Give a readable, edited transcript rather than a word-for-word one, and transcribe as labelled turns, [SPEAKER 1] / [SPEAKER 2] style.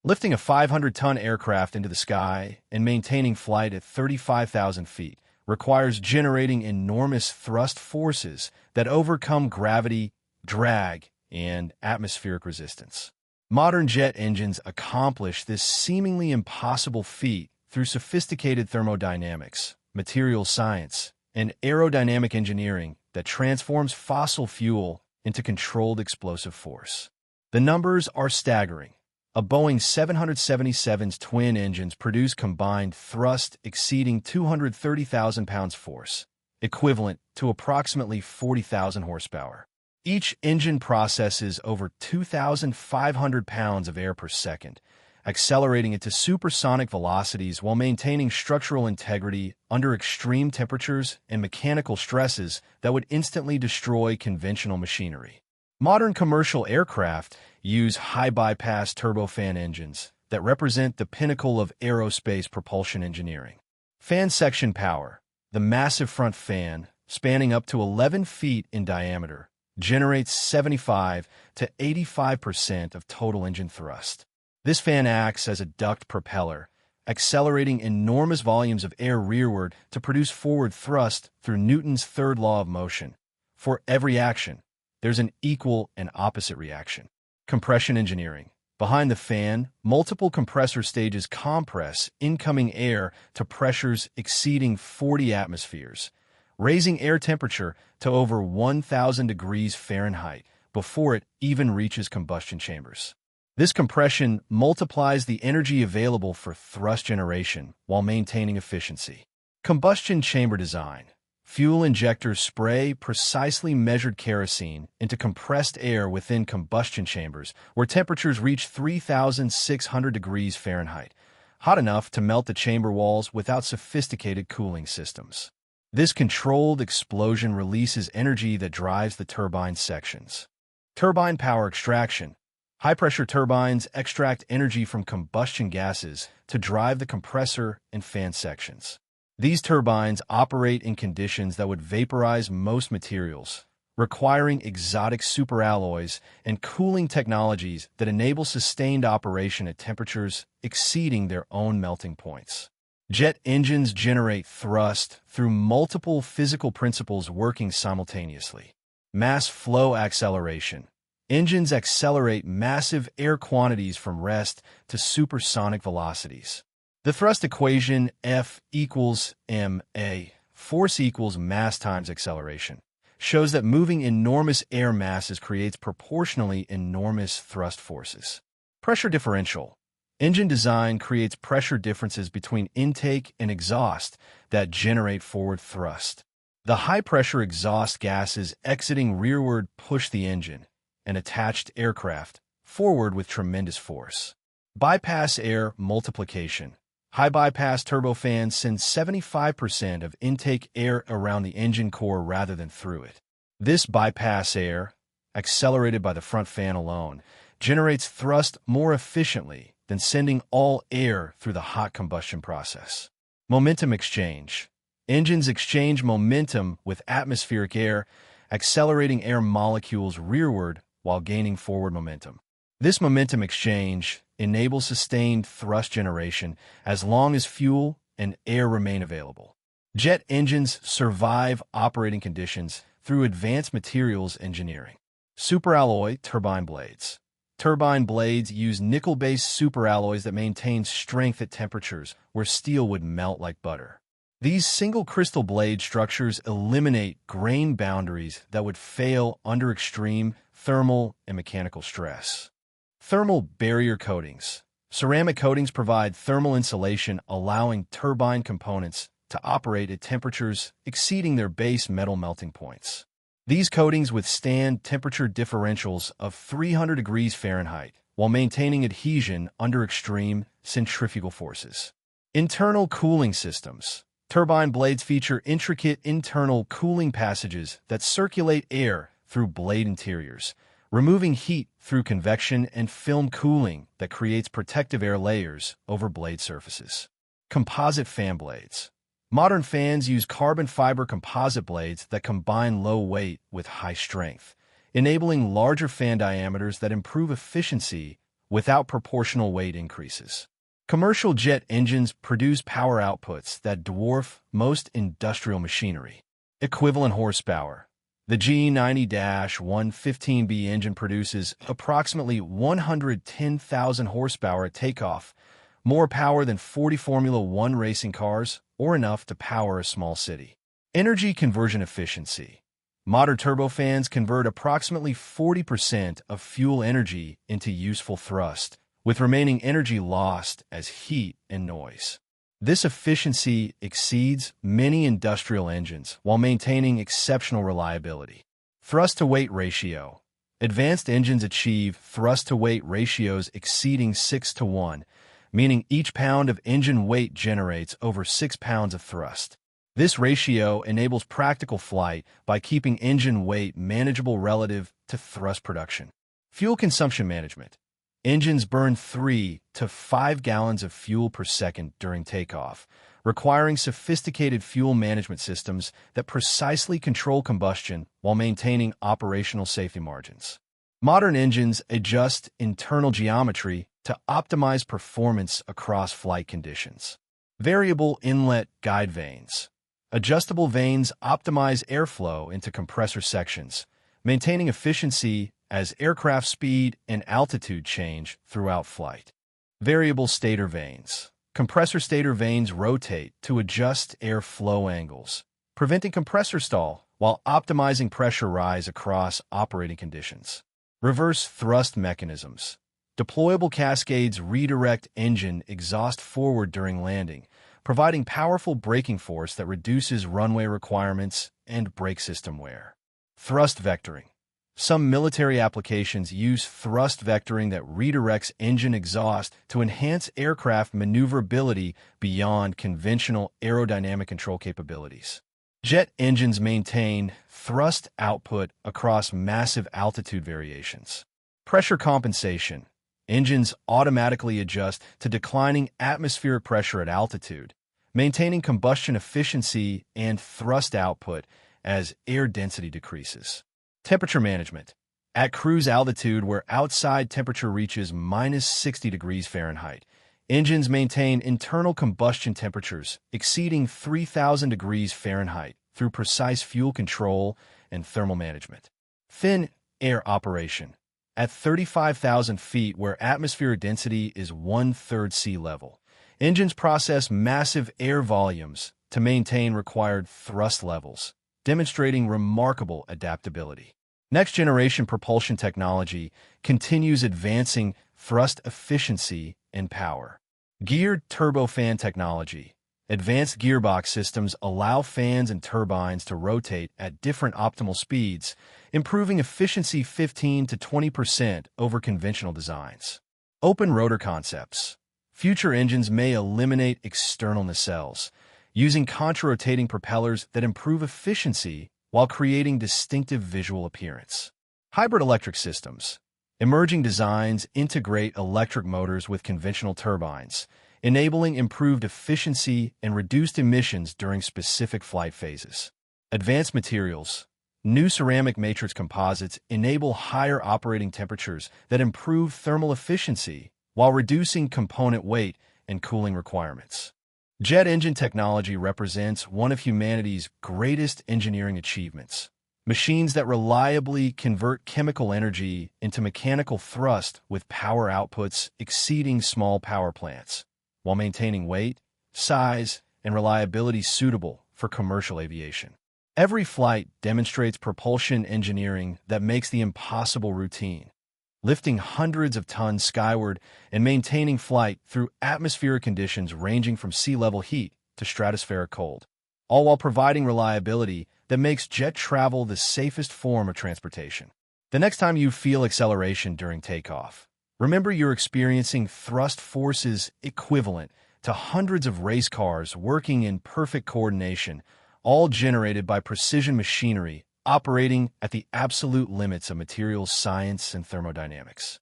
[SPEAKER 1] Lifting a 500-ton aircraft into the sky and maintaining flight at 35,000 feet requires generating enormous thrust forces that overcome gravity, drag, and atmospheric resistance. Modern jet engines accomplish this seemingly impossible feat through sophisticated thermodynamics, materials science, and aerodynamic engineering that transforms fossil fuel into controlled explosive force. The numbers are staggering. A Boeing 777's twin engines produce combined thrust exceeding 230,000 pounds force, equivalent to approximately 40,000 horsepower. Each engine processes over 2,500 pounds of air per second, accelerating it to supersonic velocities while maintaining structural integrity under extreme temperatures and mechanical stresses that would instantly destroy conventional machinery. Modern commercial aircraft use high-bypass turbofan engines that represent the pinnacle of aerospace propulsion engineering. Fan section power, the massive front fan, spanning up to 11 feet in diameter, generates 75 to 85% of total engine thrust. This fan acts as a duct propeller, accelerating enormous volumes of air rearward to produce forward thrust through Newton's third law of motion. For every action, there's an equal and opposite reaction. Compression engineering. Behind the fan, multiple compressor stages compress incoming air to pressures exceeding 40 atmospheres, raising air temperature to over 1,000 degrees Fahrenheit before it even reaches combustion chambers. This compression multiplies the energy available for thrust generation while maintaining efficiency. Combustion chamber design. Fuel injectors spray precisely measured kerosene into compressed air within combustion chambers where temperatures reach 3,600 degrees Fahrenheit, hot enough to melt the chamber walls without sophisticated cooling systems. This controlled explosion releases energy that drives the turbine sections. Turbine power extraction. High-pressure turbines extract energy from combustion gases to drive the compressor and fan sections. These turbines operate in conditions that would vaporize most materials, requiring exotic superalloys and cooling technologies that enable sustained operation at temperatures exceeding their own melting points. Jet engines generate thrust through multiple physical principles working simultaneously. Mass flow acceleration. Engines accelerate massive air quantities from rest to supersonic velocities. The thrust equation F equals ma, force equals mass times acceleration, shows that moving enormous air masses creates proportionally enormous thrust forces. Pressure differential. Engine design creates pressure differences between intake and exhaust that generate forward thrust. The high-pressure exhaust gases exiting rearward push the engine, an attached aircraft, forward with tremendous force. Bypass air multiplication. High-bypass turbofans send 75% of intake air around the engine core rather than through it. This bypass air, accelerated by the front fan alone, generates thrust more efficiently than sending all air through the hot combustion process. Momentum exchange. Engines exchange momentum with atmospheric air, accelerating air molecules rearward while gaining forward momentum. This momentum exchange enables sustained thrust generation as long as fuel and air remain available. Jet engines survive operating conditions through advanced materials engineering. Superalloy turbine blades. Turbine blades use nickel-based superalloys that maintain strength at temperatures where steel would melt like butter. These single-crystal blade structures eliminate grain boundaries that would fail under extreme thermal and mechanical stress. Thermal barrier coatings. Ceramic coatings provide thermal insulation, allowing turbine components to operate at temperatures exceeding their base metal melting points. These coatings withstand temperature differentials of 300 degrees Fahrenheit while maintaining adhesion under extreme centrifugal forces. Internal cooling systems. Turbine blades feature intricate internal cooling passages that circulate air through blade interiors, removing heat through convection and film cooling that creates protective air layers over blade surfaces. Composite fan blades. Modern fans use carbon fiber composite blades that combine low weight with high strength, enabling larger fan diameters that improve efficiency without proportional weight increases. Commercial jet engines produce power outputs that dwarf most industrial machinery. Equivalent horsepower. The G90-115B engine produces approximately 110,000 horsepower at takeoff, more power than 40 Formula One racing cars, or enough to power a small city. Energy conversion efficiency. Modern turbofans convert approximately 40% of fuel energy into useful thrust, with remaining energy lost as heat and noise. This efficiency exceeds many industrial engines while maintaining exceptional reliability. Thrust-to-weight ratio. Advanced engines achieve thrust-to-weight ratios exceeding 6:1, meaning each pound of engine weight generates over 6 pounds of thrust. This ratio enables practical flight by keeping engine weight manageable relative to thrust production. Fuel consumption management. Engines burn 3 to 5 gallons of fuel per second during takeoff, requiring sophisticated fuel management systems that precisely control combustion while maintaining operational safety margins. Modern engines adjust internal geometry to optimize performance across flight conditions. Variable inlet guide vanes. Adjustable vanes optimize airflow into compressor sections, maintaining efficiency as aircraft speed and altitude change throughout flight. Variable stator vanes. Compressor stator vanes rotate to adjust airflow angles, preventing compressor stall while optimizing pressure rise across operating conditions. Reverse thrust mechanisms. Deployable cascades redirect engine exhaust forward during landing, providing powerful braking force that reduces runway requirements and brake system wear. Thrust vectoring. Some military applications use thrust vectoring that redirects engine exhaust to enhance aircraft maneuverability beyond conventional aerodynamic control capabilities. Jet engines maintain thrust output across massive altitude variations. Pressure compensation. Engines automatically adjust to declining atmospheric pressure at altitude, maintaining combustion efficiency and thrust output as air density decreases. Temperature management. At cruise altitude where outside temperature reaches minus 60 degrees Fahrenheit, engines maintain internal combustion temperatures exceeding 3,000 degrees Fahrenheit through precise fuel control and thermal management. Thin air operation. At 35,000 feet where atmospheric density is 1/3 sea level, engines process massive air volumes to maintain required thrust levels, demonstrating remarkable adaptability. Next-generation propulsion technology continues advancing thrust efficiency and power. Geared turbofan technology. Advanced gearbox systems allow fans and turbines to rotate at different optimal speeds, improving efficiency 15 to 20% over conventional designs. Open rotor concepts. Future engines may eliminate external nacelles, using contra-rotating propellers that improve efficiency while creating distinctive visual appearance. Hybrid electric systems. Emerging designs integrate electric motors with conventional turbines, enabling improved efficiency and reduced emissions during specific flight phases. Advanced materials. New ceramic matrix composites enable higher operating temperatures that improve thermal efficiency while reducing component weight and cooling requirements. Jet engine technology represents one of humanity's greatest engineering achievements. Machines that reliably convert chemical energy into mechanical thrust with power outputs exceeding small power plants, while maintaining weight, size, and reliability suitable for commercial aviation. Every flight demonstrates propulsion engineering that makes the impossible routine, lifting hundreds of tons skyward and maintaining flight through atmospheric conditions ranging from sea-level heat to stratospheric cold, all while providing reliability that makes jet travel the safest form of transportation. The next time you feel acceleration during takeoff, remember you're experiencing thrust forces equivalent to hundreds of race cars working in perfect coordination, all generated by precision machinery operating at the absolute limits of materials science and thermodynamics.